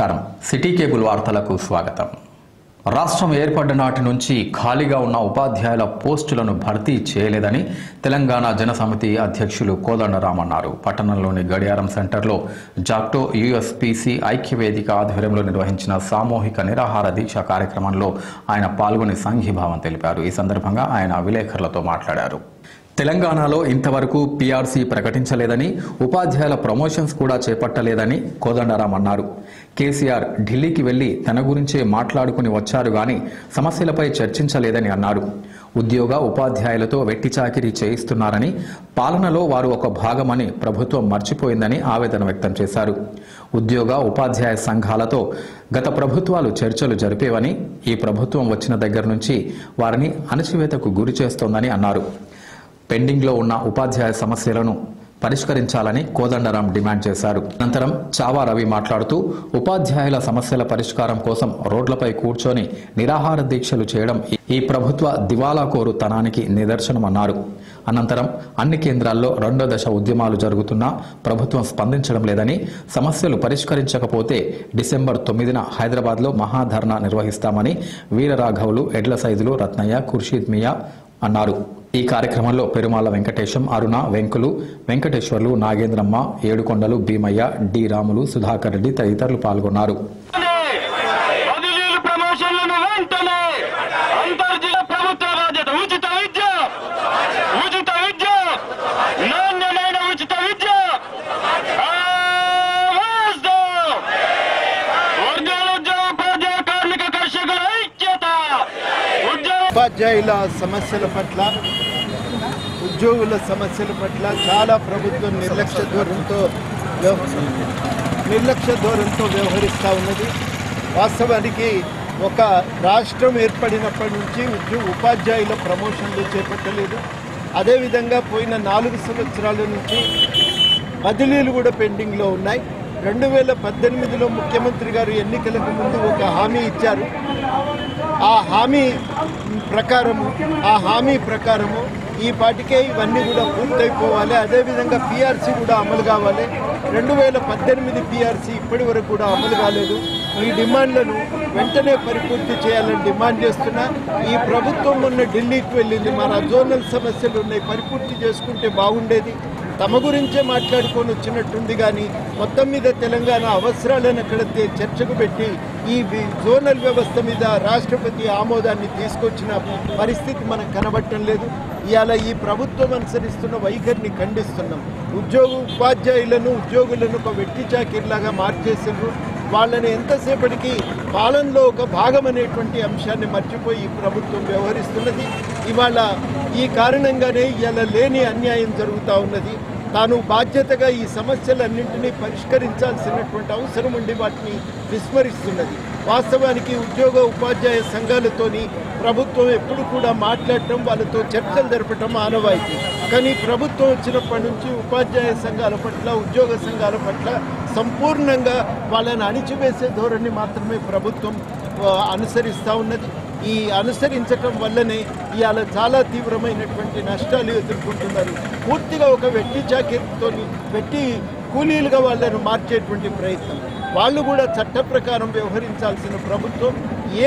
నమస్కారం city cable వార్తలకు స్వాగతం। రాష్ట్రం ఏర్పడిన నాటి నుంచి ఖాళీగా ఉన్న ఉపాధ్యాయుల పోస్టులను భర్తీ చేయలేదని తెలంగాణ జనసమితి అధ్యక్షులు కోదండరాం అన్నారు। పట్టణంలోని గడియారం సెంటర్లో జాక్టో యూఎస్పీసీ ఐక్యవేదిక ఆధ్వర్యంలో నిర్వహించిన సామూహిక నిరాహార దీక్ష కార్యక్రమంలో ఆయన పాల్గొని సంఘీభావం తెలిపారు। ఈ సందర్భంగా ఆయన విలేకరులతో మాట్లాడారు। తెలంగాణలో ఇంతవరకు పీఆర్సీ ప్రకటించలేదని, ఉపాధ్యాయుల ప్రమోషన్స్ కూడా చేపట్టలేదని కోదండరాం అన్నారు। కేసీఆర్ ఢిల్లీకి వెళ్లి తన గురించే మాట్లాడుకుని వచ్చారు గాని సమస్యలపై చర్చించలేదని అన్నారు। ఉద్యోగ ఉపాధ్యాయులతో వెట్టి చాకిరీ చేయిస్తున్నారని, పాలనలో వారు ఒక భాగమని ప్రభుత్వం మర్చిపోయిందని ఆవేదన వ్యక్తం చేశారు। ఉద్యోగ ఉపాధ్యాయ సంఘాలతో గత ప్రభుత్వాలు చర్చలు జరిపేవని, ఈ ప్రభుత్వం వచ్చిన దగ్గర నుంచి వారిని అణచివేతకు గురి చేస్తోందని అన్నారు। పెండింగ్ లో ఉన్న ఉపాధ్యాయ సమస్యలను పరిష్కరించాలని కోదండరాం డిమాండ్ చేశారు। అనంతరం చావా రవి మాట్లాడుతూ ఉపాధ్యాయుల సమస్యల పరిష్కారం కోసం రోడ్లపై కూర్చొని నిరాహార దీక్షలు చేయడం ఈ ప్రభుత్వ దివాలాకోరుతనానికి నిదర్శనమన్నారు। అనంతరం అన్ని కేంద్రాల్లో రెండో దశ ఉద్యమాలు జరుగుతున్నా ప్రభుత్వం స్పందించడం లేదని, సమస్యలు పరిష్కరించకపోతే డిసెంబర్ 9న హైదరాబాద్లో మహాధర్నా నిర్వహిస్తామని వీరరాఘవులు, ఎడ్ల సైదులు, రత్నయ్య, ఖుర్షీద్ మియా అన్నారు। ఈ కార్యక్రమంలో పెరుమాల వెంకటేశం, అరుణ, వెంకులు, వెంకటేశ్వర్లు, నాగేంద్రమ్మ, ఏడుకొండలు, భీమయ్య, డి రాములు, సుధాకర్ రెడ్డి తదితరులు పాల్గొన్నారు। ఉపాధ్యాయుల సమస్యల పట్ల, ఉద్యోగుల సమస్యల పట్ల చాలా ప్రభుత్వం నిర్లక్ష్య ధోరణితో వ్యవహరిస్తూ ఉన్నది। వాస్తవానికి ఒక రాష్ట్రం ఏర్పడినప్పటి నుంచి ఉపాధ్యాయుల ప్రమోషన్లు చేపట్టలేదు। అదేవిధంగా పోయిన 4 సంవత్సరాల నుంచి బదిలీలు కూడా పెండింగ్లో ఉన్నాయి। 2018లో ముఖ్యమంత్రి గారు ఎన్నికలకు ముందు ఒక హామీ ఇచ్చారు। ఆ హామీ ప్రకారము ఈ పాటికే ఇవన్నీ కూడా పూర్తయిపోవాలి। అదేవిధంగా పీఆర్సీ కూడా అమలు కావాలి। 2018 పీఆర్సీ ఇప్పటి వరకు కూడా అమలు కాలేదు। ఈ డిమాండ్లను వెంటనే పరిపూర్తి చేయాలని డిమాండ్ చేస్తున్నా। ఈ ప్రభుత్వం మొన్న ఢిల్లీకి వెళ్ళింది, మన జోనల్ సమస్యలు ఉన్నాయి, పరిపూర్తి చేసుకుంటే బాగుండేది, తమ గురించే మాట్లాడుకొని వచ్చినట్టుంది। కానీ మొత్తం మీద తెలంగాణ అవసరాలను అక్కడ చర్చకు పెట్టి ఈ జోనల్ వ్యవస్థ మీద రాష్ట్రపతి ఆమోదాన్ని తీసుకొచ్చిన పరిస్థితి మనకు కనబడటం లేదు। ఇవాళ ఈ ప్రభుత్వం అనుసరిస్తున్న వైఖరిని ఖండిస్తున్నాం। ఉద్యోగులను ఒక వెట్టి చాకిరిలాగా మార్చేసారు। వాళ్ళని ఎంతసేపటికి పాలనలో ఒక భాగం అనేటువంటి అంశాన్ని మర్చిపోయి ఈ ప్రభుత్వం వ్యవహరిస్తున్నది। ఇవాళ ఈ కారణంగానే ఇవాళ లేని అన్యాయం జరుగుతూ ఉన్నది। తాను బాధ్యతగా ఈ సమస్యలన్నింటినీ పరిష్కరించాల్సినటువంటి అవసరం ఉండి వాటిని విస్మరిస్తున్నది। వాస్తవానికి ఉద్యోగ ఉపాధ్యాయ సంఘాలతోని ప్రభుత్వం ఎప్పుడు కూడా మాట్లాడటం, వాళ్ళతో చర్చలు జరపటం ఆనవాయితీ। కానీ ప్రభుత్వం వచ్చినప్పటి నుంచి ఉపాధ్యాయ సంఘాల పట్ల, ఉద్యోగ సంఘాల పట్ల సంపూర్ణంగా వాళ్ళని అణిచివేసే ధోరణి మాత్రమే ప్రభుత్వం అనుసరిస్తూ ఉన్నది। ఈ అనుసరించటం వల్లనే ఇవాళ చాలా తీవ్రమైనటువంటి నష్టాలు ఎదుర్కొంటున్నారు। పూర్తిగా ఒక వెట్టి చాకిరీతో వెట్టి కూలీలుగా వాళ్ళను మార్చేటువంటి ప్రయత్నం, వాళ్ళు కూడా చట్ట ప్రకారం వ్యవహరించాల్సిన ప్రభుత్వం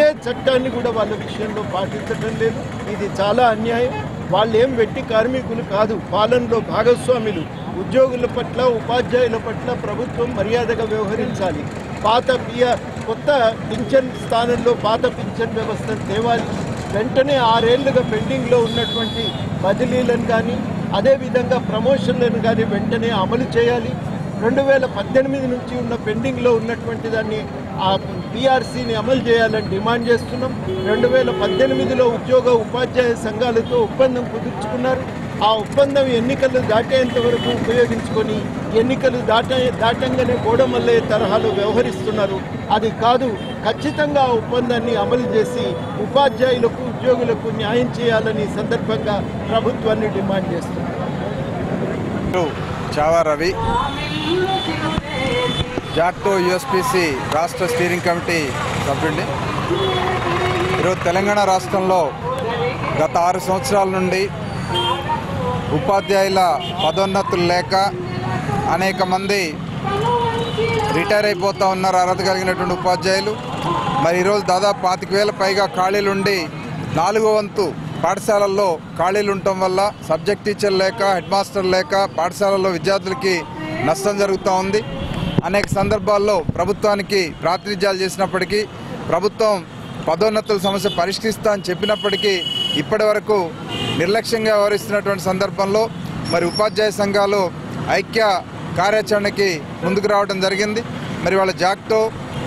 ఏ చట్టాన్ని కూడా వాళ్ళ విషయంలో పాటించడం లేదు। ఇది చాలా అన్యాయం। వాళ్ళు ఏం వెట్టి కార్మికులు కాదు, పాలనలో భాగస్వాములు। ఉద్యోగుల పట్ల, ఉపాధ్యాయుల పట్ల ప్రభుత్వం మర్యాదగా వ్యవహరించాలి। కొత్త పింఛన్ స్థానంలో పాత పింఛన్ వ్యవస్థను తేవాలి। వెంటనే 6 ఏళ్లుగా పెండింగ్లో ఉన్నటువంటి బదిలీలను కానీ, అదేవిధంగా ప్రమోషన్లను కానీ వెంటనే అమలు చేయాలి। 2018 నుంచి ఉన్న పెండింగ్లో ఉన్నటువంటి దాన్ని ఆ పీఆర్సీని అమలు చేయాలని డిమాండ్ చేస్తున్నాం। 2018లో ఉద్యోగ ఉపాధ్యాయ సంఘాలతో ఒప్పందం కుదుర్చుకున్నారు। ఆ ఒప్పందం ఎన్నికలు దాటేంత వరకు ఉపయోగించుకొని ఎన్నికలు దాటంగానే గోడమల్లే తరహాలో వ్యవహరిస్తున్నారు। అది కాదు, ఖచ్చితంగా ఆ ఒప్పందాన్ని అమలు చేసి ఉపాధ్యాయులకు, ఉద్యోగులకు న్యాయం చేయాలని సందర్భంగా ప్రభుత్వాన్ని డిమాండ్ చేస్తున్నారు। చావా రవి, జాక్టో యూఎస్పీసీ రాష్ట్ర స్టీరింగ్ కమిటీ సభ్యుడిని। ఈరోజు తెలంగాణ రాష్ట్రంలో గత 6 సంవత్సరాల నుండి ఉపాధ్యాయుల పదోన్నతులు లేక అనేక మంది రిటైర్ అయిపోతూ ఉన్నారు అర్హత కలిగినటువంటి ఉపాధ్యాయులు. మరి ఈరోజు దాదాపు 25,000 పైగా ఖాళీలుండి 4వ వంతు పాఠశాలల్లో ఖాళీలు ఉండటం వల్ల సబ్జెక్ట్ టీచర్ లేక, హెడ్ మాస్టర్ లేక పాఠశాలల్లో విద్యార్థులకి నష్టం జరుగుతూ ఉంది. అనేక సందర్భాల్లో ప్రభుత్వానికి ప్రాతినిధ్యాలు చేసినప్పటికీ ప్రభుత్వం పదోన్నతుల సమస్య పరిష్కరిస్తా అని చెప్పినప్పటికీ ఇప్పటి వరకు నిర్లక్ష్యంగా వ్యవహరిస్తున్నటువంటి సందర్భంలో మరి ఉపాధ్యాయ సంఘాలు ఐక్య కార్యాచరణకి ముందుకు రావడం జరిగింది. మరి వాళ్ళ జాక్టో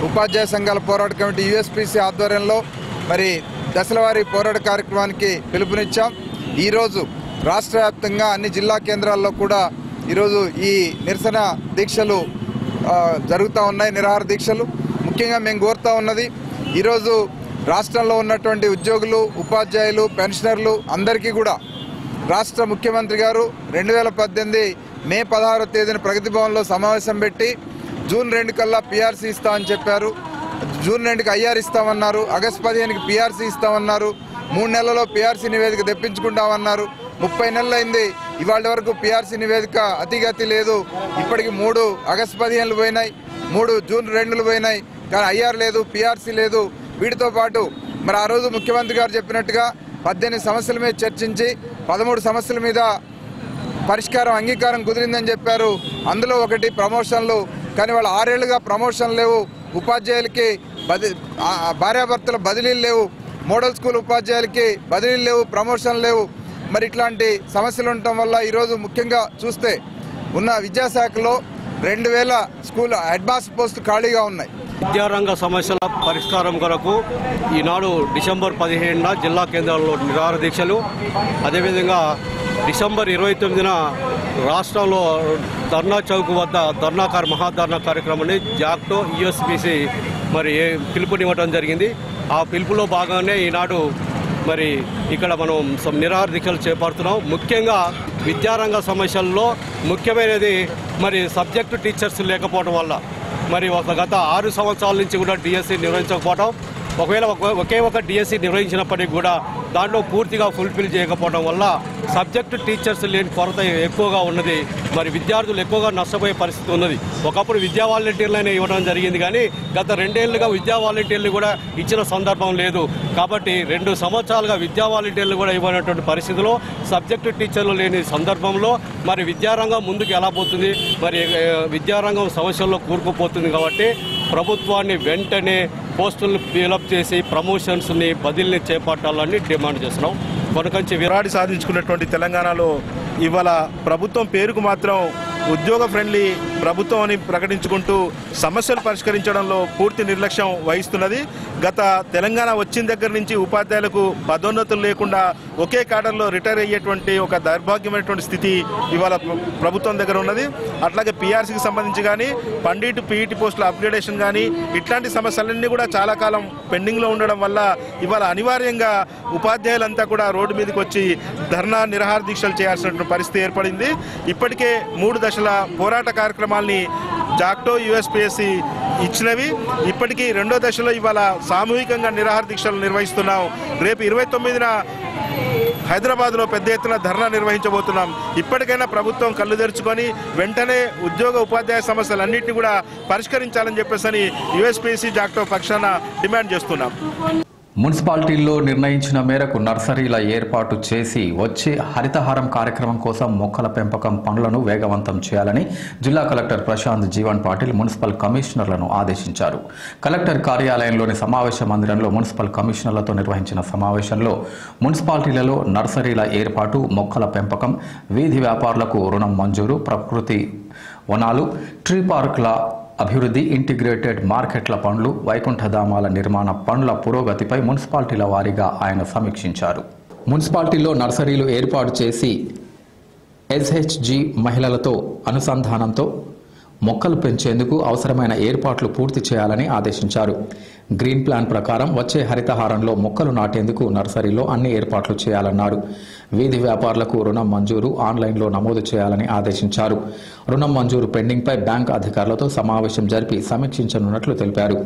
ఉపాధ్యాయ సంఘాల పోరాట కమిటీ యూఎస్పీసీ ఆధ్వర్యంలో మరి దశలవారీ పోరాట కార్యక్రమానికి పిలుపునిచ్చాం. ఈరోజు రాష్ట్ర వ్యాప్తంగా అన్ని జిల్లా కేంద్రాల్లో కూడా ఈరోజు ఈ నిరసన దీక్షలు జరుగుతూ ఉన్నాయి, నిరాహార దీక్షలు. ముఖ్యంగా మేము కోరుతూ ఉన్నది ఈరోజు రాష్ట్రంలో ఉన్నటువంటి ఉద్యోగులు, ఉపాధ్యాయులు, పెన్షనర్లు అందరికీ కూడా రాష్ట్ర ముఖ్యమంత్రి గారు 2018 మే 16వ తేదీన ప్రగతి భవన్లో సమావేశం పెట్టి జూన్ 2 కల్లా పీఆర్సీ ఇస్తామని చెప్పారు. జూన్ 2కి ఐఆర్ ఇస్తామన్నారు. ఆగస్టు 15కి పీఆర్సీ ఇస్తామన్నారు. 3 నెలల్లో పీఆర్సీ నివేదిక తెప్పించుకుంటామన్నారు. 30 నెలలు అయింది, ఇవాళ వరకు పీఆర్సీ నివేదిక అతిగతి లేదు. ఇప్పటికి 3 ఆగస్టు 15 పోయినాయి, 3 జూన్ 2 పోయినాయి, కానీ ఐఆర్ లేదు, పీఆర్సీ లేదు. వీటితో పాటు మరి ఆ రోజు ముఖ్యమంత్రి గారు చెప్పినట్టుగా 18 సమస్యల మీద చర్చించి 13 సమస్యల మీద పరిష్కారం అంగీకారం కుదిరిందని చెప్పారు. అందులో ఒకటి ప్రమోషన్లు, కానీ వాళ్ళు 6 ఏళ్లుగా ప్రమోషన్ లేవు. ఉపాధ్యాయులకి భార్యాభర్తల బదిలీలు లేవు, మోడల్ స్కూల్ ఉపాధ్యాయులకి బదిలీలు లేవు, ప్రమోషన్ లేవు. మరి ఇట్లాంటి సమస్యలు ఉండటం వల్ల ఈరోజు ముఖ్యంగా చూస్తే ఉన్న విద్యాశాఖలో 2,000 స్కూల్ హెడ్ మాస్టర్ పోస్టు ఖాళీగా ఉన్నాయి. విద్యారంగ సమస్యల పరిష్కారం కొరకు ఈనాడు డిసెంబర్ 15న జిల్లా కేంద్రాల్లో నిరాహార దీక్షలు, అదేవిధంగా డిసెంబర్ 29న రాష్ట్రంలో ధర్నా చౌక్ వద్ద మహాధర్నా కార్యక్రమాన్ని జాక్టో యూఎస్పీసీ మరి పిలుపునివ్వడం జరిగింది. ఆ పిలుపులో భాగంగానే ఈనాడు మరి ఇక్కడ మనం నిరాహార దీక్షలు చేపడుతున్నాం. ముఖ్యంగా విద్యారంగ సమస్యల్లో ముఖ్యమైనది మరి సబ్జెక్టు టీచర్స్ లేకపోవడం వల్ల మరి గత 6 సంవత్సరాల నుంచి కూడా డిఎస్సి నిర్వహించకపోవడం, ఒకవేళ ఒకే ఒక డిఎస్సి నిర్వహించినప్పటికీ కూడా దాంట్లో పూర్తిగా ఫుల్ఫిల్ చేయకపోవడం వల్ల సబ్జెక్టు టీచర్స్ లేని కొరత ఎక్కువగా ఉన్నది. మరి విద్యార్థులు ఎక్కువగా నష్టపోయే పరిస్థితి ఉన్నది. ఒకప్పుడు విద్యా వాలంటీర్లనే ఇవ్వడం జరిగింది, కానీ గత 2 ఏళ్లుగా విద్యా వాలంటీర్లు కూడా ఇచ్చిన సందర్భం లేదు. కాబట్టి 2 సంవత్సరాలుగా విద్యా వాలంటీర్లు కూడా ఇవ్వనటువంటి పరిస్థితిలో సబ్జెక్టు టీచర్లు లేని సందర్భంలో మరి విద్యారంగం ముందుకు ఎలా పోతుంది, మరి విద్యారంగం సమస్యల్లో కూరుకుపోతుంది. కాబట్టి ప్రభుత్వాన్ని వెంటనే పోస్టులను ఫిలప్ చేసి ప్రమోషన్స్ని బదిలీని చేపట్టాలని డిమాండ్ చేస్తున్నాం. కొనకంచి విరాడి సాధించుకున్నటువంటి తెలంగాణలో ఇవాళ ప్రభుత్వం పేరుకు మాత్రం ఉద్యోగ ఫ్రెండ్లీ ప్రభుత్వం అని ప్రకటించుకుంటూ సమస్యలు పరిష్కరించడంలో పూర్తి నిర్లక్ష్యం వహిస్తున్నది. గత తెలంగాణ వచ్చిన దగ్గర నుంచి ఉపాధ్యాయులకు పదోన్నతులు లేకుండా ఒకే క్యాడర్లో రిటైర్ అయ్యేటువంటి ఒక దౌర్భాగ్యమైనటువంటి స్థితి ఇవాళ ప్రభుత్వం దగ్గర ఉన్నది. అట్లాగే పీఆర్సీకి సంబంధించి కానీ, పండిట్ పీఈటీ పోస్టుల అప్గ్రేడేషన్ కానీ ఇట్లాంటి సమస్యలన్నీ కూడా చాలా కాలం పెండింగ్లో ఉండడం వల్ల ఇవాళ అనివార్యంగా ఉపాధ్యాయులంతా కూడా రోడ్డు మీదకి వచ్చి ధర్నా నిరాహార దీక్షలు చేయాల్సినటువంటి పరిస్థితి ఏర్పడింది. ఇప్పటికే 3 దశల పోరాట కార్యక్రమాల్ని జాక్టో యూఎస్పీఎస్సీ ఇచ్చినవి. ఇప్పటికీ 2వ దశలో ఇవాళ సామూహికంగా నిరాహార దీక్షలు నిర్వహిస్తున్నాం. రేపు 29న హైదరాబాద్లో పెద్ద ఎత్తున ధర్నా నిర్వహించబోతున్నాం. ఇప్పటికైనా ప్రభుత్వం కళ్ళు తెరుచుకొని వెంటనే ఉద్యోగ ఉపాధ్యాయ సమస్యలన్నింటినీ కూడా పరిష్కరించాలని చెప్పేసి యూఎస్పీఎస్సీ జాక్టో పక్షాన డిమాండ్ చేస్తున్నాం. మున్సిపాలిటీల్లో నిర్ణయించిన మేరకు నర్సరీల ఏర్పాటు చేసి వచ్చే హరితహారం కార్యక్రమం కోసం మొక్కల పెంపకం పనులను వేగవంతం చేయాలని జిల్లా కలెక్టర్ ప్రశాంత్ జీవన్ పాటిల్ మున్సిపల్ కమిషనర్లను ఆదేశించారు. కలెక్టర్ కార్యాలయంలోని సమావేశ మందిరంలో మున్సిపల్ కమిషనర్లతో నిర్వహించిన సమావేశంలో మున్సిపాలిటీలలో నర్సరీల ఏర్పాటు, మొక్కల పెంపకం, వీధి వ్యాపారులకు రుణం మంజూరు, ప్రకృతి వనాలు, ట్రీ పార్కుల అభివృద్ధి, ఇంటిగ్రేటెడ్ మార్కెట్ల పనులు, వైకుంఠధామాల నిర్మాణ పనుల పురోగతిపై మున్సిపాలిటీల వారీగా ఆయన సమీక్షించారు. మున్సిపాలిటీల్లో నర్సరీలు ఏర్పాటు చేసి ఎస్హెచ్జి మహిళలతో అనుసంధానంతో మొక్కలు పెంచేందుకు అవసరమైన ఏర్పాట్లు పూర్తి చేయాలని ఆదేశించారు. గ్రీన్ ప్లాన్ ప్రకారం వచ్చే హరితహారంలో మొక్కలు నాటేందుకు నర్సరీలో అన్ని ఏర్పాట్లు చేయాలన్నారు. వీధి వ్యాపారులకు రుణం మంజూరు ఆన్లైన్లో నమోదు చేయాలని ఆదేశించారు. రుణం మంజూరు పెండింగ్పై బ్యాంక్ అధికారులతో సమావేశం జరిపి సమీక్షించనున్నట్లు తెలిపారు.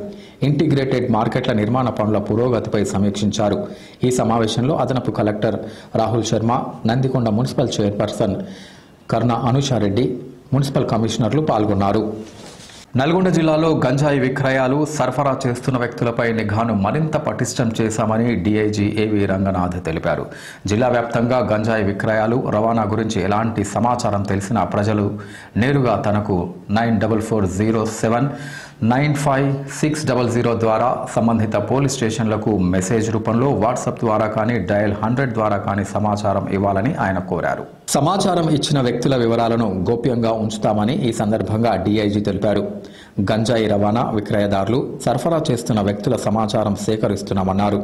ఇంటిగ్రేటెడ్ మార్కెట్ల నిర్మాణ పనుల పురోగతిపై సమీక్షించారు. ఈ సమావేశంలో అదనపు collector Rahul Sharma, Nandikonda municipal chairperson కర్ణ అనుషారెడ్డి, మున్సిపల్ కమిషనర్లు పాల్గొన్నారు. నల్గొండ జిల్లాలో గంజాయి విక్రయాలు సరఫరా చేస్తున్న వ్యక్తులపై నిఘాను మరింత పటిష్టం చేశామని డీఐజీ ఏవి రంగనాథ్ తెలిపారు. జిల్లా వ్యాప్తంగా గంజాయి విక్రయాలు రవాణా గురించి ఎలాంటి సమాచారం తెలిసినా ప్రజలు నేరుగా తనకు 9440795600 ద్వారా సంబంధిత పోలీస్ స్టేషన్లకు మెసేజ్ రూపంలో వాట్సాప్ ద్వారా కానీ డయల్ 100 ద్వారా కానీ సమాచారం ఇవ్వాలని ఆయన కోరారు. సమాచారం ఇచ్చిన వ్యక్తుల వివరాలను గోప్యంగా ఉంచుతామని ఈ సందర్భంగా డీఐజీ తెలిపారు. గంజాయి రవాణా విక్రయదారులు సరఫరా చేస్తున్న వ్యక్తుల సమాచారం సేకరిస్తున్నామన్నారు.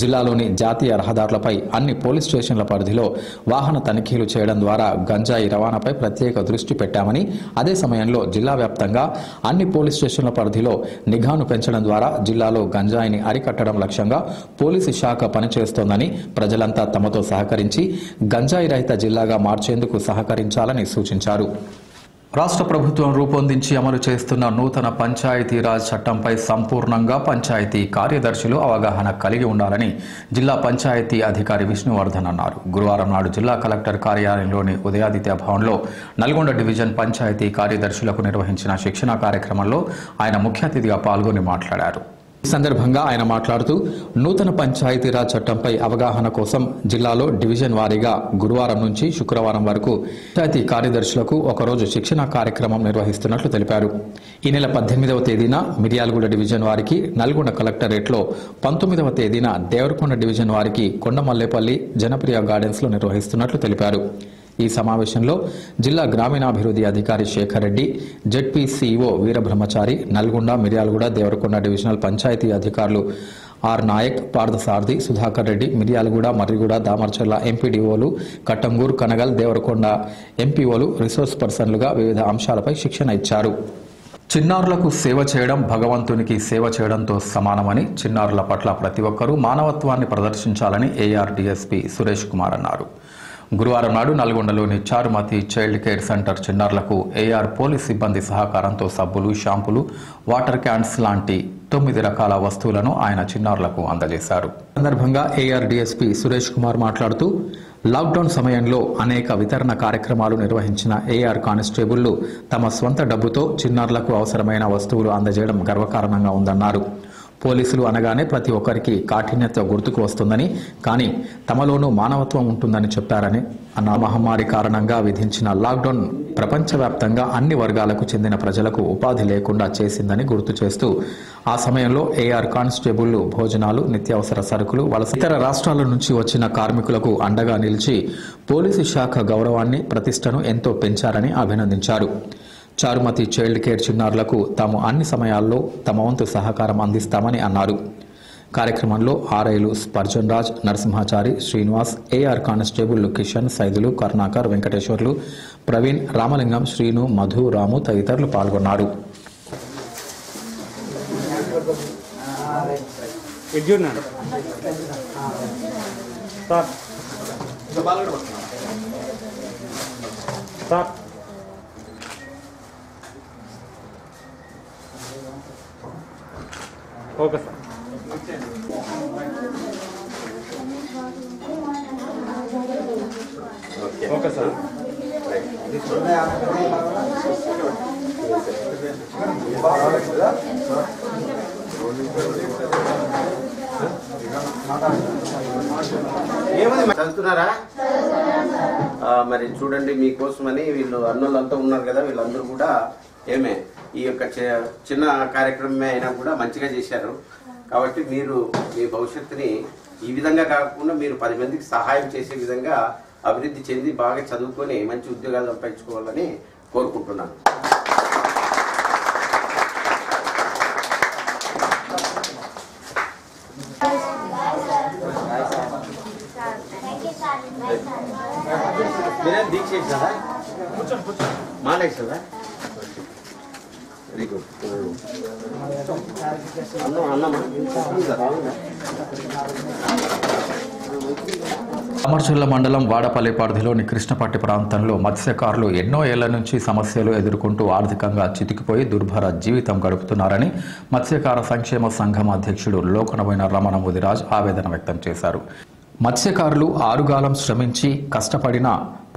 జిల్లాలోని జాతీయ రహదారులపై అన్ని పోలీస్ స్టేషన్ల పరిధిలో వాహన తనిఖీలు చేయడం ద్వారా గంజాయి రవాణాపై ప్రత్యేక దృష్టి పెట్టామని, అదే సమయంలో జిల్లా వ్యాప్తంగా అన్ని పోలీస్ స్టేషన్ల పరిధిలో నిఘాను పెంచడం ద్వారా జిల్లాలో గంజాయిని అరికట్టడం లక్ష్యంగా పోలీసు శాఖ పనిచేస్తోందని, ప్రజలంతా తమతో సహకరించి గంజాయి రహిత జిల్లాగా మార్చేందుకు సహకరించాలని సూచించారు. రాష్ట్ర ప్రభుత్వం రూపొందించి అమలు చేస్తున్న నూతన పంచాయతీరాజ్ చట్టంపై సంపూర్ణంగా పంచాయతీ కార్యదర్శులు అవగాహన కలిగి ఉండాలని జిల్లా పంచాయతీ అధికారి విష్ణువర్ధన్ అన్నారు. గురువారం నాడు జిల్లా కలెక్టర్ కార్యాలయంలోని ఉదయాదిత్య భవన్లో నల్గొండ డివిజన్ పంచాయతీ కార్యదర్శులకు నిర్వహించిన శిక్షణ కార్యక్రమంలో ఆయన ముఖ్య అతిథిగా పాల్గొని మాట్లాడారు. ఈ సందర్భంగా ఆయన మాట్లాడుతూ నూతన పంచాయతీరాజ్ చట్టంపై అవగాహన కోసం జిల్లాలో డివిజన్ వారీగా గురువారం నుంచి శుక్రవారం వరకు పంచాయతీ కార్యదర్శులకు ఒకరోజు శిక్షణ కార్యక్రమం నిర్వహిస్తున్నట్లు తెలిపారు. ఈ నెల 18వ తేదీన మిర్యాలగూడ డివిజన్ వారికి నల్గొండ కలెక్టరేట్లో, 19వ తేదీన దేవరకొండ డివిజన్ వారికి కొండమల్లేపల్లి జనప్రియ గార్డెన్స్ లో నిర్వహిస్తున్నట్లు తెలిపారు. ఈ సమావేశంలో జిల్లా గ్రామీణాభివృద్ధి అధికారి Shekhar Reddy, ZP CEO Veerabrahmachari, Nalgonda, Miryalaguda, Devarakonda divisional panchayat అధికారులు ఆర్ నాయక్, పార్థసారథి, సుధాకర్ రెడ్డి, మిర్యాలగూడ, మర్రిగూడ, దామర్చర్ల ఎంపీడీఓలు, కట్టంగూరు, కనగల్, దేవరకొండ ఎంపీఓలు రిసోర్స్ పర్సన్లుగా వివిధ అంశాలపై శిక్షణ ఇచ్చారు. చిన్నారులకు సేవ చేయడం భగవంతునికి సేవ చేయడంతో సమానమని, చిన్నారుల పట్ల ప్రతి ఒక్కరూ మానవత్వాన్ని ప్రదర్శించాలని ఏఆర్ డీఎస్పీ సురేష్ కుమార్ అన్నారు. గురువారం నాడు నల్గొండలోని చారుమతి చైల్డ్ కేర్ సెంటర్ చిన్నారులకు ఏఆర్ పోలీస్ సిబ్బంది సహకారంతో సబ్బులు, షాంపులు, వాటర్ క్యాన్స్ లాంటి 9 రకాల వస్తువులను ఆయన చిన్నారులకు అందజేశారు. ఈ సందర్భంగా ఏఆర్ డీఎస్పీ సురేష్ కుమార్ మాట్లాడుతూ, లాక్డౌన్ సమయంలో అనేక వితరణ కార్యక్రమాలు నిర్వహించిన ఏఆర్ కానిస్టేబుళ్లు తమ స్వంత డబ్బుతో చిన్నారులకు అవసరమైన వస్తువులు అందజేయడం గర్వకారణంగా ఉందన్నారు. పోలీసులు అనగానే ప్రతి ఒక్కరికి కాఠిన్యత గుర్తుకు వస్తుందని, కానీ తమలోనూ మానవత్వం ఉంటుందని చెప్పారని అన్న. మహమ్మారి కారణంగా విధించిన లాక్డౌన్ ప్రపంచవ్యాప్తంగా అన్ని వర్గాలకు చెందిన ప్రజలకు ఉపాధి లేకుండా చేసిందని గుర్తు చేస్తూ, ఆ సమయంలో ఏఆర్ కానిస్టేబుళ్లు భోజనాలు, నిత్యావసర సరుకులు, ఇతర రాష్ట్రాల నుంచి వచ్చిన కార్మికులకు అండగా నిలిచి పోలీసు శాఖ గౌరవాన్ని, ప్రతిష్టను ఎంతో పెంచారని అభినందించారు. చారుమతి చైల్డ్ కేర్ చిన్నారులకు తాము అన్ని సమయాల్లో తమ వంతు సహకారం అందిస్తామని అన్నారు. కార్యక్రమంలో ఆర్ఐలు Spurgeon Raj, Narasimhachari, Srinivas, AR constable Kishan, Saidulu, Karunakar, Venkateswarlu, Praveen, Ramalingam, Srinu, Madhu, Ramu తదితరులు పాల్గొన్నారు. Okay sir. Okay sir. చదువుతున్నారా? మరి చూడండి, మీకోసమని వీళ్ళు అన్నోళ్ళంతా ఉన్నారు కదా, వీళ్ళందరూ కూడా ఈ యొక్క చిన్న కార్యక్రమమే అయినా కూడా మంచిగా చేశారు. కాబట్టి మీరు మీ భవిష్యత్తుని ఈ విధంగా కాకుండా మీరు 10 మందికి సహాయం చేసే విధంగా అభివృద్ధి చెంది బాగా చదువుకొని మంచి ఉద్యోగాలు సంపాదించుకోవాలని కోరుకుంటున్నాను. మీరేం దీక్ష చేసారా? మానేసారా? Very good. దామర్చర్ల మండలం వాడపల్లి పరిధిలోని కృష్ణపట్టి ప్రాంతంలో మత్స్యకారులు ఎన్నో ఏళ్ల నుంచి సమస్యలు ఎదుర్కొంటూ ఆర్థికంగా చితికిపోయి దుర్భర జీవితం గడుపుతున్నారని మత్స్యకార సంక్షేమ సంఘం అధ్యక్షుడు లోకనబోయిన రమణ ముదిరాజ్ ఆవేదన వ్యక్తం చేశారు. మత్స్యకారులు ఆరుగాలం శ్రమించి కష్టపడిన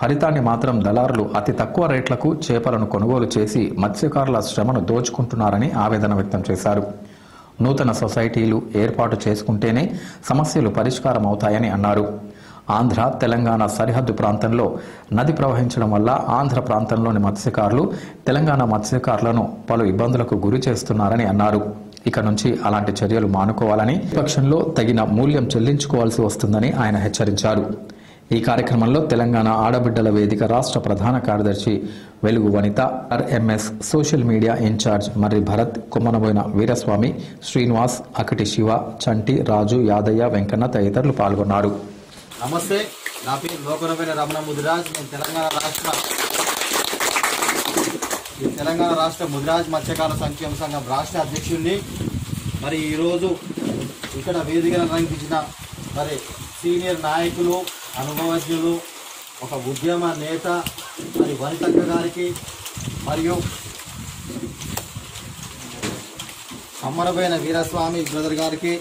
ఫలితాన్ని మాత్రం దళారులు అతి తక్కువ రేట్లకు చేపలను కొనుగోలు చేసి మత్స్యకారుల శ్రమను దోచుకుంటున్నారని ఆవేదన వ్యక్తం చేశారు. నూతన సొసైటీలు ఏర్పాటు చేసుకుంటేనే సమస్యలు పరిష్కారం అవుతాయని అన్నారు. ఆంధ్ర తెలంగాణ సరిహద్దు ప్రాంతంలో నది ప్రవహించడం వల్ల ఆంధ్ర ప్రాంతంలోని మత్స్యకారులు తెలంగాణ మత్స్యకారులను పలు ఇబ్బందులకు గురి చేస్తున్నారని అన్నారు. ఇక నుంచి అలాంటి చర్యలు మానుకోవాలని, పక్షంలో తగిన మూల్యం చెల్లించుకోవాల్సి వస్తుందని ఆయన హెచ్చరించారు. ఈ కార్యక్రమంలో తెలంగాణ ఆడబిడ్డల వేదిక రాష్ట్ర ప్రధాన కార్యదర్శి వెలుగు వనిత, ఆర్ఎంఎస్ సోషల్ మీడియా ఇన్ఛార్జ్ మర్రి భరత్, కొమ్మనబోయిన వీరస్వామి, శ్రీనివాస్, అకటి శివ, చంటి, రాజు, యాదయ్య, వెంకన్న తదితరులు పాల్గొన్నారు. నమస్తే, నా పేరు లోకనమైన రమణ ముదిరాజ్. నేను తెలంగాణ రాష్ట్ర ముదిరాజ్ మత్స్యకార సంక్షేమ సంఘం రాష్ట్ర అధ్యక్షుడిని. మరి ఈరోజు ఇక్కడ వేదికను అలంకరించిన మరి సీనియర్ నాయకులు, అనుభవజ్ఞులు, ఒక ఉద్యమ నేత మరి వనితక్క గారికి, మరియు కమ్మరబోయిన వీరస్వామి బ్రదర్ గారికి,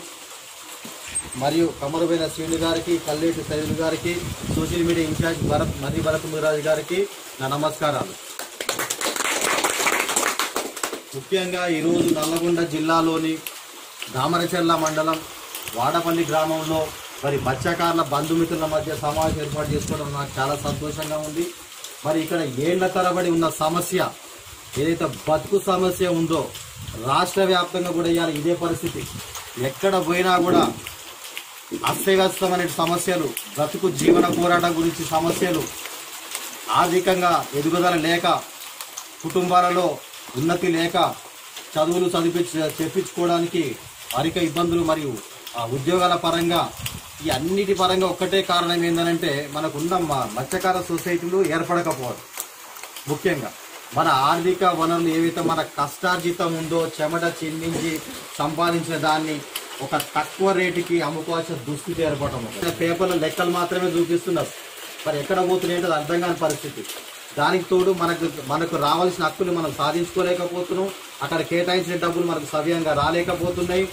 మరియు కమ్మరబోయిన శ్రీను గారికి, కల్లేటి సైదులు గారికి, సోషల్ మీడియా ఇన్ఛార్జ్ మర్రి భరత్ ముదిరాజు గారికి నా నమస్కారాలు. ముఖ్యంగా ఈరోజు నల్లగొండ జిల్లాలోని దామరచెర్ల మండలం వాడపల్లి గ్రామంలో మరి మత్స్యకారుల బంధుమిత్రుల మధ్య సమావేశం ఏర్పాటు చేసుకోవడం నాకు చాలా సంతోషంగా ఉంది. మరి ఇక్కడ ఏళ్ల తరబడి ఉన్న సమస్య ఏదైతే బతుకు సమస్య ఉందో రాష్ట్ర వ్యాప్తంగా కూడా ఇవాళ ఇదే పరిస్థితి. ఎక్కడ పోయినా కూడా అస్తవ్యస్తమైన సమస్యలు, బ్రతుకు జీవన పోరాటం గురించి సమస్యలు, ఆర్థికంగా ఎదుగుదల లేక, కుటుంబాలలో ఉన్నతి లేక, చదువులు చెప్పించుకోవడానికి అధిక ఇబ్బందులు, మరియు ఉద్యోగాల పరంగా, ఈ అన్నిటి పరంగా ఒక్కటే కారణం ఏంటంటే మనకున్న మత్స్యకార సొసైటీలు ఏర్పడకపోవడం. ముఖ్యంగా మన ఆర్థిక వనరులు ఏవైతే మన కష్టార్జితం ఉందో, చెమట చిందించి సంపాదించిన దాన్ని ఒక తక్కువ రేటుకి అమ్ముకోవాల్సిన దుస్థితి ఏర్పడటం. పేపర్లో లెక్కలు మాత్రమే చూపిస్తున్నారు, మరి ఎక్కడ పోతున్నాయంటే అది అర్థం కాని పరిస్థితి. దానికి తోడు మనకు రావాల్సిన హక్కులు మనం సాధించుకోలేకపోతున్నాం. అక్కడ కేటాయించిన డబ్బులు మనకు సవ్యంగా రాలేకపోతున్నాయి.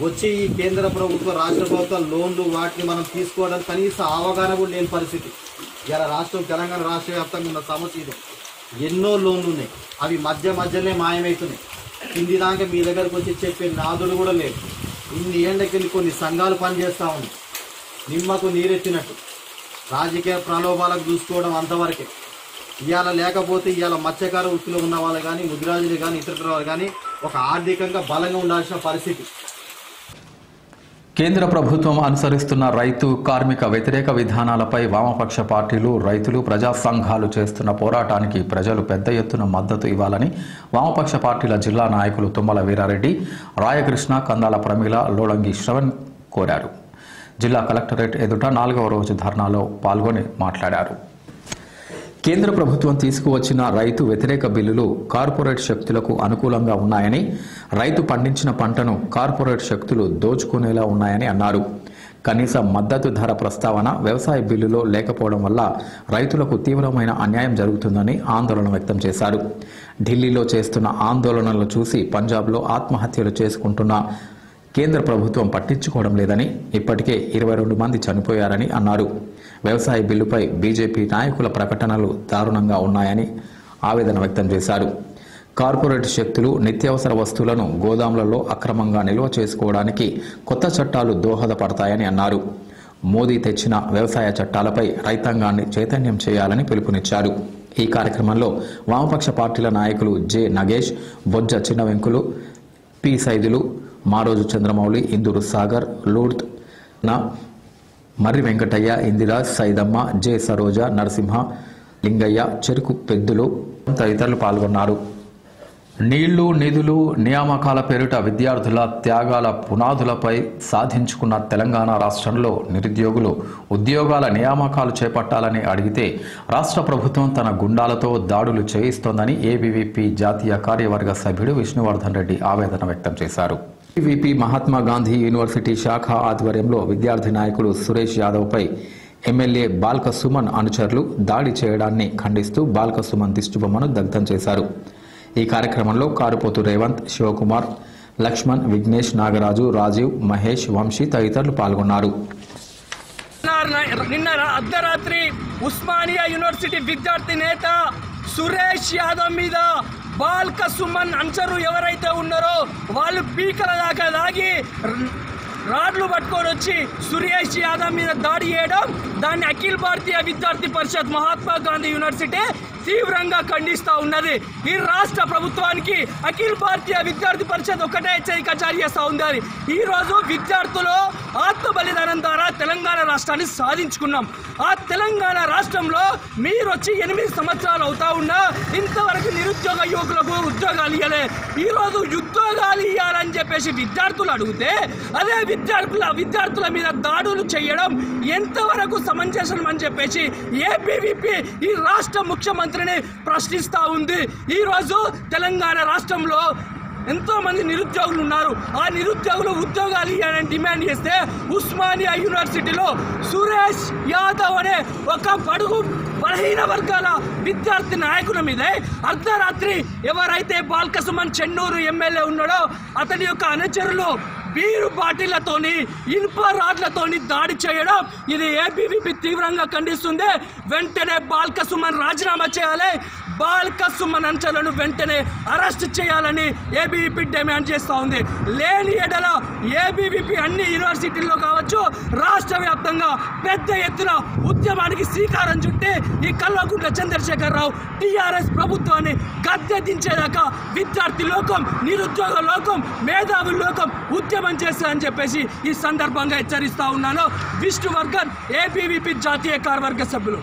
వచ్చి ఈ కేంద్ర ప్రభుత్వ, రాష్ట్ర ప్రభుత్వ లోన్లు వాటిని మనం తీసుకోవడానికి కనీస అవగాహన కూడా లేని పరిస్థితి. ఇలా తెలంగాణ రాష్ట్ర వ్యాప్తంగా ఉన్న సమస్య ఇది. ఎన్నో లోన్లు ఉన్నాయి, అవి మధ్యలోనే మాయమవుతున్నాయి. కింది దాకా మీ దగ్గరకు వచ్చి చెప్పే నాదుడు కూడా లేదు. ఇన్ని ఏళ్ళకెళ్ళి కొన్ని సంఘాలు పనిచేస్తూ ఉన్నాయి, నిమ్మకు నీరెత్తినట్టు. రాజకీయ ప్రలోభాలకు చూసుకోవడం అంతవరకే. ఇవాళ లేకపోతే ఇవాళ మత్స్యకార వృత్తిలో ఉన్న వాళ్ళు కానీ, ముదిరాజులు కానీ, ఇతర వాళ్ళు కానీ ఒక ఆర్థికంగా బలంగా ఉండాల్సిన పరిస్థితి. కేంద్ర ప్రభుత్వం అనుసరిస్తున్న రైతు కార్మిక వ్యతిరేక విధానాలపై వామపక్ష పార్టీలు, రైతులు, ప్రజా సంఘాలు చేస్తున్న పోరాటానికి ప్రజలు పెద్ద ఎత్తున మద్దతు ఇవ్వాలని వామపక్ష పార్టీల జిల్లా నాయకులు తుమ్మల వీరారెడ్డి, రాయకృష్ణ, కందాల ప్రమీల, లోడంగి శ్రవణ్ కోరారు. జిల్లా కలెక్టరేట్ ఎదుట 4వ రోజు ధర్నాలో పాల్గొని మాట్లాడారు. కేంద్ర ప్రభుత్వం తీసుకువచ్చిన రైతు వ్యతిరేక బిల్లులు కార్పొరేట్ శక్తులకు అనుకూలంగా ఉన్నాయని, రైతు పండించిన పంటను కార్పొరేట్ శక్తులు దోచుకునేలా ఉన్నాయని అన్నారు. కనీస మద్దతు ధర ప్రస్తావన వ్యవసాయ బిల్లులో లేకపోవడం వల్ల రైతులకు తీవ్రమైన అన్యాయం జరుగుతుందని ఆందోళన వ్యక్తం చేశారు. ఢిల్లీలో చేస్తున్న ఆందోళనలు చూసి పంజాబ్లో ఆత్మహత్యలు చేసుకుంటున్న కేంద్ర ప్రభుత్వం పట్టించుకోవడం లేదని, ఇప్పటికే 22 మంది చనిపోయారని అన్నారు. వ్యవసాయ బిల్లుపై బీజేపీ నాయకుల ప్రకటనలు దారుణంగా ఉన్నాయని ఆవేదన వ్యక్తం చేశారు. కార్పొరేట్ శక్తులు నిత్యావసర వస్తువులను గోదాములలో అక్రమంగా నిల్వ చేసుకోవడానికి కొత్త చట్టాలు దోహదపడతాయని అన్నారు. మోదీ తెచ్చిన వ్యవసాయ చట్టాలపై రైతాంగాన్ని చైతన్యం చేయాలని పిలుపునిచ్చారు. ఈ కార్యక్రమంలో వామపక్ష పార్టీల నాయకులు జె నగేష్, బొజ్జ చిన్న వెంకులు, పి సైదులు, మారోజు చంద్రమౌళి, ఇందూరు సాగర్, లూర్త్, మర్రి వెంకటయ్య, ఇందిరా, సైదమ్మ, జె సరోజ, నరసింహ, లింగయ్య, చెరుకు పెద్దులు తదితరులు పాల్గొన్నారు. నీళ్లు, నిధులు, నియామకాల పేరిట విద్యార్థుల త్యాగాల పునాదులపై సాధించుకున్న తెలంగాణ రాష్ట్రంలో నిరుద్యోగులు ఉద్యోగాల నియామకాలు చేపట్టాలని అడిగితే రాష్ట్ర ప్రభుత్వం తన గుండాలతో దాడులు చేయిస్తోందని ఏబీవీపీ జాతీయ కార్యవర్గ సభ్యుడు విష్ణువర్ధన్ రెడ్డి ఆవేదన వ్యక్తం చేశారు. ఏబీవీపీ మహాత్మా గాంధీ యూనివర్సిటీ శాఖ ఆధ్వర్యంలో విద్యార్థి నాయకులు సురేష్ యాదవ్పై ఎమ్మెల్యే బాల్క సుమన్ అనుచరులు దాడి చేయడాన్ని ఖండిస్తూ బాల్క సుమన్ దిష్టిబొమ్మను దగ్ధం చేశారు. ఈ కార్యక్రమంలో కారుపోతు రేవంత్, శివకుమార్, లక్ష్మణ్, విఘ్నేష్, నాగరాజు, రాజీవ్, మహేష్, వంశీ తదితరులు పాల్గొన్నారు. నిన్న అర్ధరాత్రి ఉస్మానియా యూనివర్సిటీ విద్యార్థి నేత సురేష్ యాదవ్ మీద బాల్క సుమన్ అనుచరులు ఎవరైతే ఉన్నారో వాళ్ళు పీకల దాకా లాగి రాడ్లు పట్టుకొని వచ్చి సురేష్ యాదవ్ మీద దాడి చేయడం, దాన్ని అఖిల భారతీయ విద్యార్థి పరిషత్ మహాత్మా గాంధీ యూనివర్సిటీ తీవ్రంగా ఖండిస్తూ ఉన్నది. ఈ రాష్ట్ర ప్రభుత్వానికి అఖిల భారతీయ విద్యార్థి పరిషత్ ఒకటే హెచ్చరిక జారీ చేస్తూ ఉంది. ఈరోజు విద్యార్థులు ఆత్మ బలిదానం ద్వారా తెలంగాణ రాష్ట్రాన్ని సాధించుకున్నాం. ఆ తెలంగాణ రాష్ట్రంలో మీరు వచ్చి 8 సంవత్సరాలు అవుతా ఉన్నా ఇంతవరకు నిరుద్యోగ యువకులకు ఉద్యోగాలు ఇవ్వలే. ఈరోజు ఉద్యోగాలు ఇవ్వాలని చెప్పేసి విద్యార్థులు అడిగితే అదే విద్యార్థుల మీద దాడులు చేయడం ఎంతవరకు సమంజసం అని చెప్పేసి ఏబీవీపీ ఈ రాష్ట్ర ముఖ్యమంత్రిని ప్రశ్నిస్తూ ఉంది. ఈరోజు తెలంగాణ రాష్ట్రంలో ఎంతో మంది నిరుద్యోగులు ఉన్నారు. ఆ నిరుద్యోగులు ఉద్యోగాలు ఇవ్వాలని డిమాండ్ చేస్తే ఉస్మానియా యూనివర్సిటీలో సురేష్ యాదవ్ అనే ఒక బలహీన వర్గాల విద్యార్థి నాయకుల మీదే అర్ధరాత్రి ఎవరైతే బాల్క సుమన్ చెన్నూరు ఎమ్మెల్యే ఉన్నాడో అతని యొక్క అనుచరులు బీరు బాటిళ్లతోని ఇనుప రాడ్లతోని దాడి చేయడం ఇది ఏబీవీపీ తీవ్రంగా ఖండిస్తుంది. వెంటనే బాల్క సుమన్ రాజీనామా చేయాలి. బాల్క సుమన్ అనుచరులను వెంటనే అరెస్ట్ చేయాలని ఏబీవీపీ డిమాండ్ చేస్తూ ఉంది. లేని ఎడల ఏబీవీపీ అన్ని యూనివర్సిటీల్లో కావచ్చు రాష్ట్ర వ్యాప్తంగా పెద్ద ఎత్తున ఉద్యమానికి శ్రీకారం చుట్టి ఈ కల్వకుంట్ల చంద్రశేఖరరావు టీఆర్ఎస్ ప్రభుత్వాన్ని గద్దె దించేదాకా విద్యార్థి లోకం, నిరుద్యోగ లోకం, మేధావి లోకం ఉద్యమం చేస్తారని చెప్పేసి ఈ సందర్భంగా హెచ్చరిస్తా ఉన్నాను. విష్ణువర్ధన్, ఏబీవీపీ జాతీయ కార్యవర్గ సభ్యులు.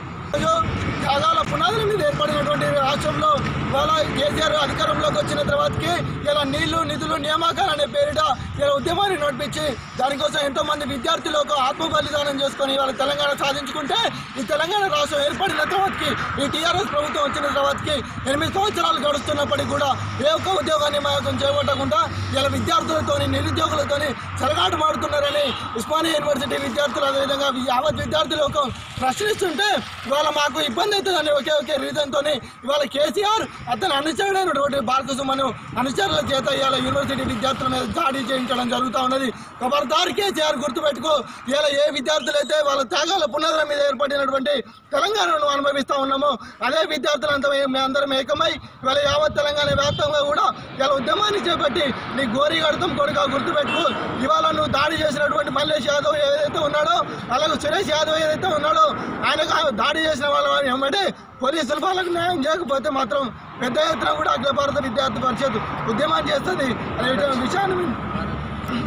త్యాగాల పునాదుల మీద ఏర్పడినటువంటి రాష్ట్రంలో ఇవాళ కేసీఆర్ అధికారంలోకి వచ్చిన తర్వాతకి ఇలా నీళ్లు, నిధులు, నియామకాలు అనే పేరిట ఇలా ఉద్యమాన్ని నడిపించి దానికోసం ఎంతో మంది విద్యార్థులకు ఆత్మ బలిదానం చేసుకొని ఇవాళ తెలంగాణ సాధించుకుంటే ఈ తెలంగాణ రాష్ట్రం ఏర్పడిన తర్వాతకి ఈ టీఆర్ఎస్ ప్రభుత్వం వచ్చిన తర్వాతకి 8 సంవత్సరాలు గడుస్తున్నప్పటికీ కూడా ఏ ఒక్క ఉద్యోగాన్ని నియామకం చేపట్టకుండా ఇలా విద్యార్థులతోని, నిరుద్యోగులతోని చెలగాటు మాడుతున్నారని ఉస్మానియా యూనివర్సిటీ విద్యార్థులు అదేవిధంగా యావత్ విద్యార్థులకు ప్రశ్నిస్తుంటే ఇవాళ మాకు ఇబ్బంది అవుతుందని ఒకే రీజన్తో ఇవాళ కేసీఆర్ అతను అనుచరుడైనటువంటి బాల్క సుమన్ అనుచరుల చేత ఇవాళ యూనివర్సిటీ విద్యార్థుల మీద దాడి చేయించడం జరుగుతూ ఉన్నది. ఖబర్దార్ కేసీఆర్ గుర్తుపెట్టుకో, ఇలా ఏ విద్యార్థులైతే వాళ్ళ త్యాగాల పునాదుల మీద ఏర్పడినటువంటి తెలంగాణను అనుభవిస్తూ ఉన్నామో అదే విద్యార్థులంతా మేమందరం ఏకమై ఇవాళ యావత్ తెలంగాణ వ్యాప్తంగా కూడా ఇలా ఉద్యమాన్ని చేపట్టి నీ గోరీ కడతాం కొడుక గుర్తుపెట్టుకో. ఇవాళ నువ్వు దాడి చేసినటువంటి మల్లేష్ యాదవ్ ఏదైతే ఉన్నాడో అలాగే సురేష్ యాదవ్ ఏదైతే ఉన్నాడో ఆయనకు దాడి చేసిన వాళ్ళ ఏమంటే పోలీసులు వాళ్ళకు న్యాయం చేయకపోతే మాత్రం పెద్ద ఎత్తున కూడా అఖిల భారత విద్యార్థి పరిషత్ ఉద్యమాన్ని చేస్తుంది అనే విషయాన్ని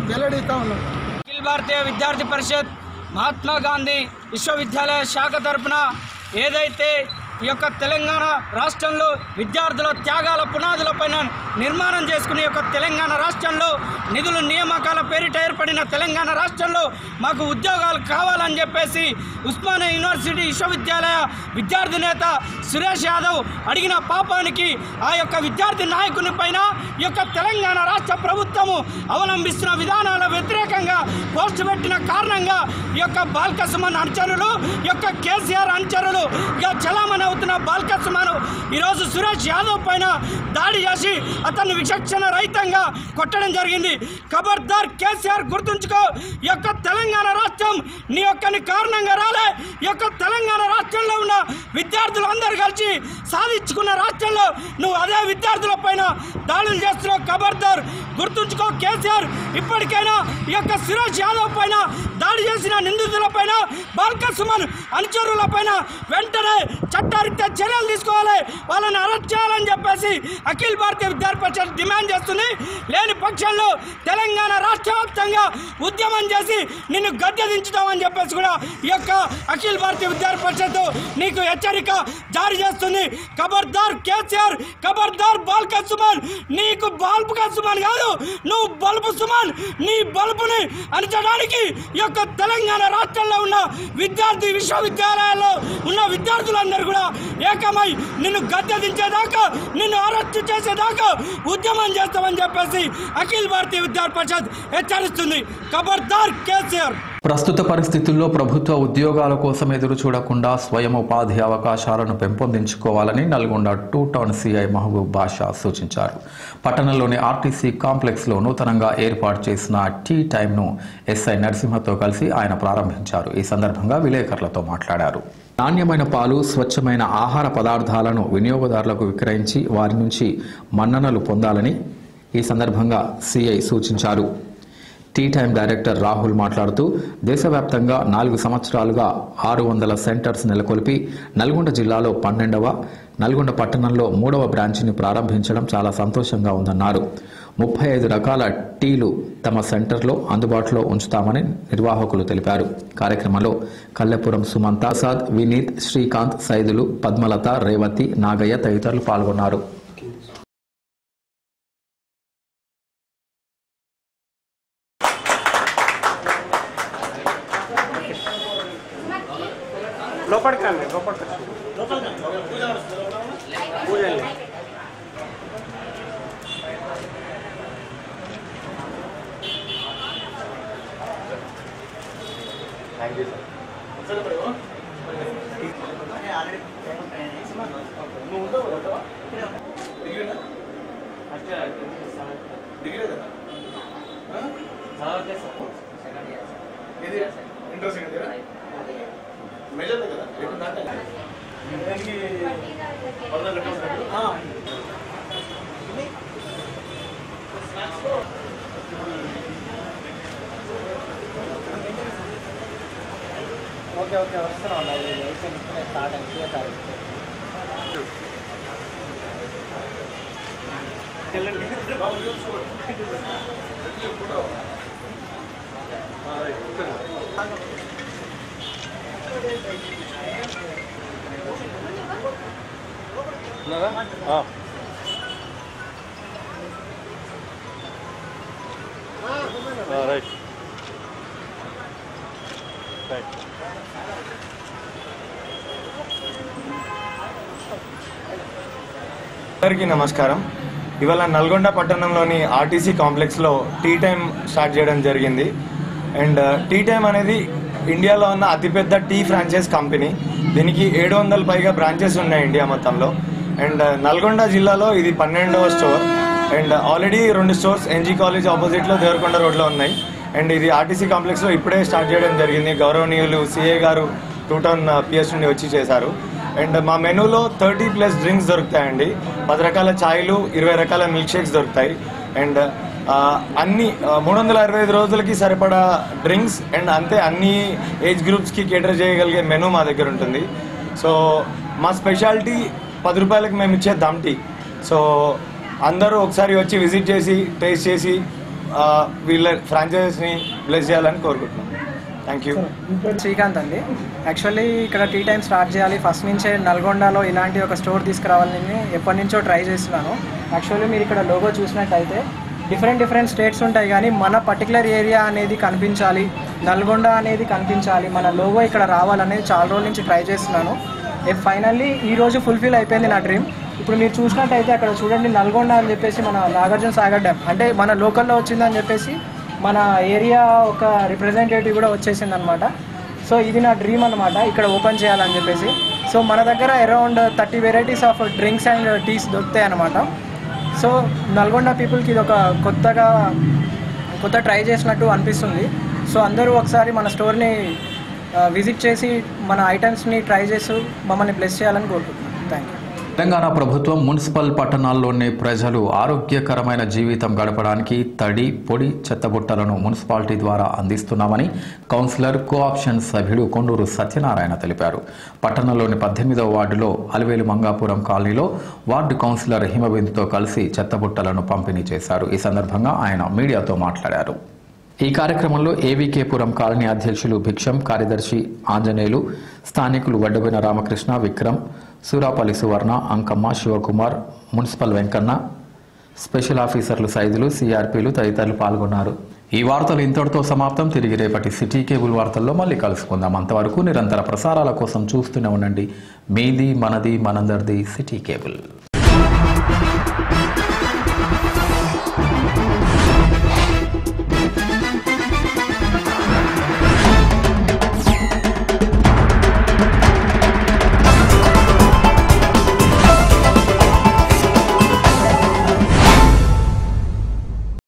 వెల్లడిస్తా ఉన్నాం. అఖిల భారతీయ విద్యార్థి పరిషత్ మహాత్మా గాంధీ విశ్వవిద్యాలయ శాఖ తరఫున ఏదైతే ఈ యొక్క తెలంగాణ రాష్ట్రంలో విద్యార్థుల త్యాగాల పునాదులపైన నిర్మాణం చేసుకునే యొక్క తెలంగాణ రాష్ట్రంలో నిధులు నియామకాల పేరిట ఏర్పడిన తెలంగాణ రాష్ట్రంలో మాకు ఉద్యోగాలు కావాలని చెప్పేసి ఉస్మానియా యూనివర్సిటీ విశ్వవిద్యాలయ విద్యార్థి నేత సురేష్ యాదవ్ అడిగిన పాపానికి ఆ యొక్క విద్యార్థి నాయకుని పైన ఈ యొక్క తెలంగాణ రాష్ట్ర ప్రభుత్వము అవలంబిస్తున్న విధానాల వ్యతిరేకంగా పోస్టు పెట్టిన కారణంగా ఈ యొక్క బాల్క సుమన్ అనుచరులు, ఈ యొక్క కేసీఆర్ అనుచరులు ఇక చలామణి అవుతున్న బాల్క సుమన్ ఈరోజు సురేష్ యాదవ్ పైన దాడి చేసి అతన్ని విచక్షణ రహితంగా కొట్టడం జరిగింది. ఖబర్దార్ కేసీఆర్ గుర్తుంచుకో, ఈ యొక్క తెలంగాణ రాష్ట్రం నీ యొక్కని కారణంగా రాలే. ఈ యొక్క తెలంగాణ రాష్ట్రంలో ఉన్న విద్యార్థులందరూ కలిసి సాధించుకున్న రాష్ట్రంలో నువ్వు అదే విద్యార్థుల పైన దాడులు చేస్తున్నావు. ఖబర్దార్ గుర్తుంచుకో కేసీఆర్. ఇప్పటికైనా ఈ యొక్క సురేష్ యాదవ్ పైన దాడి చేసిన నిందితుల పైన, బాల్క సుమన్ అనుచరుల పైన వెంటనే చట్టారీత్యా చర్యలు తీసుకోవాలి, వాళ్ళని అరెస్ట్ చేయాలని చెప్పేసి అఖిల భారతీయ విద్యార్థి పరిషత్ డిమాండ్ చేస్తుంది. లేని పక్షంలో తెలంగాణ రాష్ట్ర వ్యాప్తంగా ఉద్యమం చేసి నిన్ను గద్దె దించుతామని చెప్పేసి కూడా ఈ యొక్క అఖిల భారతీయ విద్యార్థి పరిషత్ నీకు హెచ్చరిక జారీ చేస్తుంది. ఖబర్దార్ కేసీఆర్, ఖబర్దార్ బాల్క సుమన్. నీకు బాల్క సుమన్ కాదు, నువ్వు బల్బు సుమన్. నీ బల్బుని అణచడానికి ఈ యొక్క తెలంగాణ రాష్ట్రంలో ఉన్న విద్యార్థి విశ్వవిద్యాలయాల్లో ఉన్న విద్యార్థులందరూ కూడా ఏకమై నిన్ను గద్దె దించేదాకా నిన్ను అరెస్ట్ చేసేదాకా ఉద్యమం చేస్తామని చెప్పేసి అఖిల భారతీయ విద్యార్థి పరిషత్ హెచ్చరిస్తుంది. ఖబర్దార్ కేసీఆర్. ప్రస్తుత పరిస్థితుల్లో ప్రభుత్వ ఉద్యోగాల కోసం ఎదురు చూడకుండా స్వయం ఉపాధి అవకాశాలను పెంపొందించుకోవాలని నల్గొండ 2 టౌన్ సిఐ మహబూబ్ బాషా సూచించారు. పట్టణంలోని ఆర్టీసీ కాంప్లెక్స్లో నూతనంగా ఏర్పాటు చేసిన టీ టైమ్ను ఎస్ఐ నరసింహతో కలిసి ఆయన ప్రారంభించారు. ఈ సందర్భంగా విలేకరులతో మాట్లాడారు. నాణ్యమైన పాలు, స్వచ్ఛమైన ఆహార పదార్థాలను వినియోగదారులకు విక్రయించి వారి నుంచి మన్ననలు పొందాలని ఈ సందర్భంగా సిఐ సూచించారు. టీ టైమ్ డైరెక్టర్ రాహుల్ మాట్లాడుతూ దేశవ్యాప్తంగా 4 సంవత్సరాలుగా 600 సెంటర్స్ నెలకొల్పి నల్గొండ జిల్లాలో 12వ, నల్గొండ పట్టణంలో 3వ బ్రాంచ్ని ప్రారంభించడం చాలా సంతోషంగా ఉందన్నారు. 35 రకాల టీలు తమ సెంటర్లో అందుబాటులో ఉంచుతామని నిర్వాహకులు తెలిపారు. కార్యక్రమంలో కల్లెపురం సుమంత, ప్రసాద్, వినీత్, శ్రీకాంత్, సైదులు, పద్మలత, రేవతి, నాగయ్య తదితరులు పాల్గొన్నారు. ఓకే వస్తున్నాం. రైట్. అందరికీ నమస్కారం. ఇవాళ నల్గొండ పట్టణంలోని ఆర్టీసీ కాంప్లెక్స్లో టీ టైమ్ స్టార్ట్ చేయడం జరిగింది. అండ్ టీ టైమ్ అనేది ఇండియాలో ఉన్న అతిపెద్ద టీ ఫ్రాంచైజ్ కంపెనీ. దీనికి 700 పైగా బ్రాంచెస్ ఉన్నాయి ఇండియా మొత్తంలో. అండ్ నల్గొండ జిల్లాలో ఇది 12వ store. And already 2 stores NG college ఆపోజిట్లో దేవరకొండ రోడ్లో ఉన్నాయి. అండ్ ఇది ఆర్టీసీ కాంప్లెక్స్లో ఇప్పుడే స్టార్ట్ చేయడం జరిగింది. గౌరవనీయులు సిఏ గారు 2 టౌన్ పిఎస్ నుండి వచ్చి చేశారు. అండ్ మా మెనూలో 30+ డ్రింక్స్ దొరుకుతాయండి. 10 రకాల ఛాయ్లు, 20 రకాల మిల్క్ షేక్స్ దొరుకుతాయి. అండ్ అన్ని 365 రోజులకి సరిపడా డ్రింక్స్ అండ్ అంతే అన్ని ఏజ్ గ్రూప్స్కి కేటర్ చేయగలిగే మెనూ మా దగ్గర ఉంటుంది. సో మా స్పెషాలిటీ 10 రూపాయలకి మేము ఇచ్చే దమ్ టీ. సో అందరూ ఒకసారి వచ్చి విజిట్ చేసి టేస్ట్ చేసి వీళ్ళ ఫ్రాంచైజీని బ్లెస్ చేయాలని కోరుకుంటున్నాం. Thank you. శ్రీకాంత్ అండి. యాక్చువల్లీ ఇక్కడ టీ టైమ్ స్టార్ట్ చేయాలి, ఫస్ట్ నుంచే నల్గొండలో ఇలాంటి ఒక స్టోర్ తీసుకురావాలని ఎప్పటి నుంచో ట్రై చేస్తున్నాను. యాక్చువల్లీ మీరు ఇక్కడ లోగో చూసినట్టయితే డిఫరెంట్ స్టేట్స్ ఉంటాయి, కానీ మన పర్టికులర్ ఏరియా అనేది కనిపించాలి, నల్గొండ అనేది కనిపించాలి, మన లోగో ఇక్కడ రావాలనేది చాలా రోజుల నుంచి ట్రై చేస్తున్నాను. ఫైనల్లీ ఈరోజు ఫుల్ఫిల్ అయిపోయింది నా డ్రీమ్. ఇప్పుడు మీరు చూసినట్టయితే అక్కడ చూడండి, నల్గొండ అని చెప్పేసి మన నాగార్జున సాగర్ డ్యామ్ అంటే మన లోకల్లో వచ్చిందని చెప్పేసి మన ఏరియా ఒక రిప్రజెంటేటివ్ కూడా వచ్చేసింది అనమాట. సో ఇది నా డ్రీమ్ అనమాట, ఇక్కడ ఓపెన్ చేయాలని చెప్పేసి. సో మన దగ్గర around 30 varieties of drinks and teas దొరుకుతాయి అనమాట. సో నల్గొండ పీపుల్కి ఇది ఒక కొత్త ట్రై చేసినట్టు అనిపిస్తుంది. సో అందరూ ఒకసారి మన స్టోర్ని విజిట్ చేసి మన ఐటమ్స్ని ట్రై చేసి మమ్మల్ని బ్లెస్ చేయాలని కోరుకుంటున్నాను. Thank you. తెలంగాణ ప్రభుత్వం మున్సిపల్ పట్టణాల్లోని ప్రజలు ఆరోగ్యకరమైన జీవితం గడపడానికి తడి, పొడి చెత్తబుట్టలను మున్సిపాలిటీ ద్వారా అందిస్తున్నామని కౌన్సిలర్ కోఆప్షన్ సభ్యుడు కొండూరు సత్యనారాయణ తెలిపారు. పట్టణంలోని 18వ వార్డులో అలివేలు మంగాపురం కాలనీలో వార్డు కౌన్సిలర్ హిమబిందుతో కలిసి చెత్తబుట్టలను పంపిణీ చేశారు. ఈ సందర్భంగా ఆయన మీడియాతో మాట్లాడారు. ఈ కార్యక్రమంలో ఏవీకేపురం కాలనీ అధ్యక్షులు భిక్షం, కార్యదర్శి ఆంజనేయులు, స్థానికులు వడ్డబోయిన రామకృష్ణ, విక్రమ్, సూరాపల్లి సువర్ణ, అంకమ్మ, శివకుమార్, మున్సిపల్ వెంకన్న, స్పెషల్ ఆఫీసర్లు సైదులు, సిఆర్పీలు తదితరులు పాల్గొన్నారు. ఈ వార్తలు ఇంతటితో సమాప్తం. తిరిగి రేపటి సిటీ కేబుల్ వార్తల్లో మళ్ళీ కలుసుకుందాం. అంతవరకు నిరంతర ప్రసారాల కోసం చూస్తూనే ఉండండి. మీది మనది మనందరిది సిటీ కేబుల్.